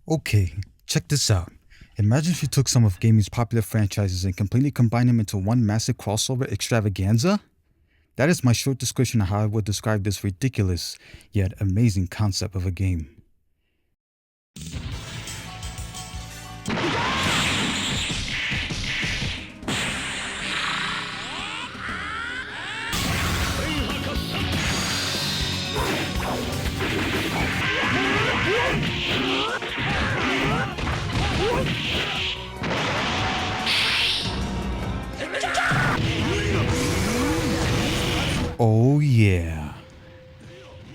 Okay, check this out. Imagine if you took some of gaming's popular franchises and completely combined them into one massive crossover extravaganza? That is my short description of how I would describe this ridiculous, yet amazing concept of a game. Oh yeah.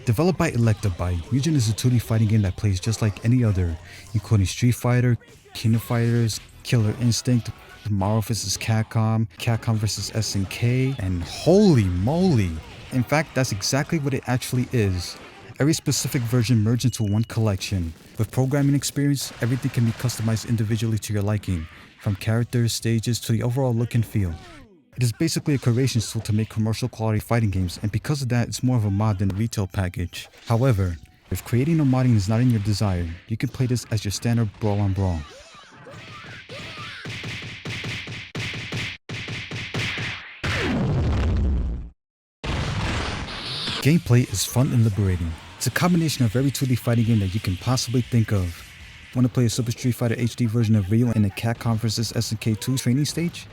Developed by Mugen is a 2D fighting game that plays just like any other, including Street Fighter, King of Fighters, Killer Instinct, Marvel vs. Capcom, Capcom vs. SNK, and holy moly! In fact, that's exactly what it actually is. Every specific version merged into one collection. With programming experience, everything can be customized individually to your liking, from characters, stages, to the overall look and feel. It is basically a creation tool to make commercial quality fighting games, and because of that, it's more of a mod than a retail package. However, if creating or modding is not in your desire, you can play this as your standard brawl on brawl. Gameplay is fun and liberating. It's a combination of every 2D fighting game that you can possibly think of. Want to play a Super Street Fighter HD version of Ryu in a Capcom vs. SNK 2 training stage?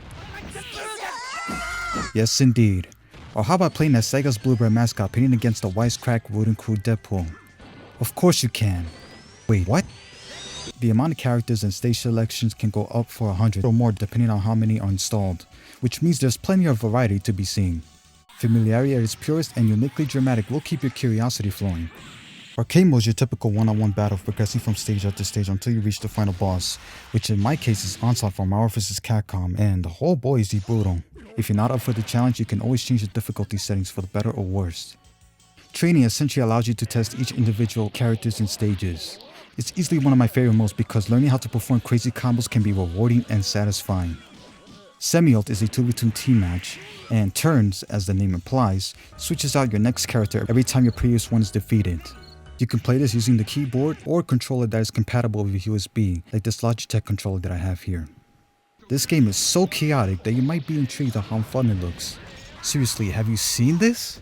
Yes indeed. Or how about playing as Sega's Bluebird mascot pitting against the wisecrack wooden crew Deadpool? Of course you can. Wait, what? The amount of characters and stage selections can go up for 100 or more depending on how many are installed, which means there's plenty of variety to be seen. Familiarity at its purest and uniquely dramatic will keep your curiosity flowing. Arcade mode is your typical one-on-one battle progressing from stage after stage until you reach the final boss, which in my case is Onslaught from Marvel vs. Capcom, and oh boy is he brutal. If you're not up for the challenge, you can always change the difficulty settings for the better or worse. Training essentially allows you to test each individual characters and stages. It's easily one of my favorite modes because learning how to perform crazy combos can be rewarding and satisfying. Semi-ult is a 2v2 team match, and turns, as the name implies, switches out your next character every time your previous one is defeated. You can play this using the keyboard or controller that is compatible with USB, like this Logitech controller that I have here. This game is so chaotic that you might be intrigued at how fun it looks. Seriously, have you seen this?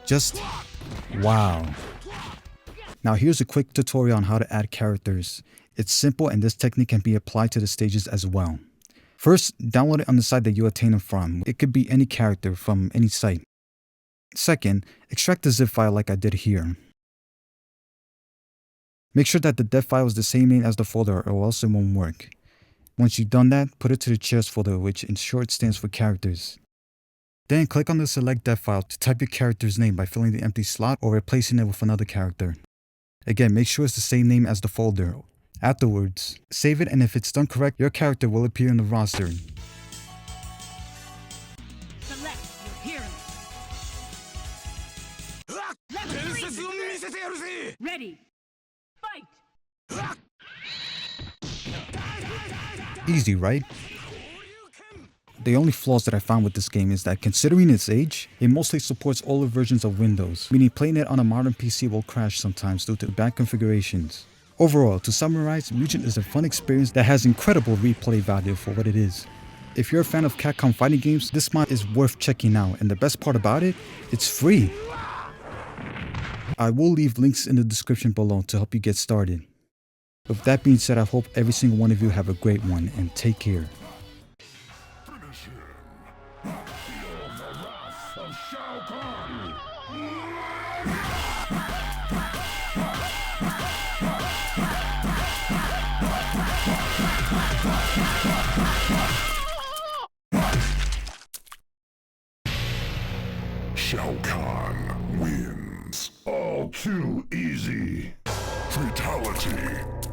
Just wow. Now here's a quick tutorial on how to add characters. It's simple and this technique can be applied to the stages as well. First, download it on the site that you obtain it from. It could be any character from any site. Second, extract the zip file like I did here. Make sure that the dev file is the same name as the folder or else it won't work. Once you've done that, put it to the chairs folder, which in short stands for characters. Then click on the select dev file to type your character's name by filling the empty slot or replacing it with another character. Again, make sure it's the same name as the folder. Afterwards, save it, and if it's done correct, your character will appear in the roster. Select your hero. Ready. Fight. Easy, right? The only flaws that I found with this game is that considering its age, it mostly supports older versions of Windows, meaning playing it on a modern PC will crash sometimes due to bad configurations. Overall, to summarize, M.U.G.E.N is a fun experience that has incredible replay value for what it is. If you're a fan of Capcom fighting games, this mod is worth checking out, and the best part about it, it's free. I will leave links in the description below to help you get started. With that being said, I hope every single one of you have a great one, and take care. M.U.G.E.N wins. All too easy. Fatality.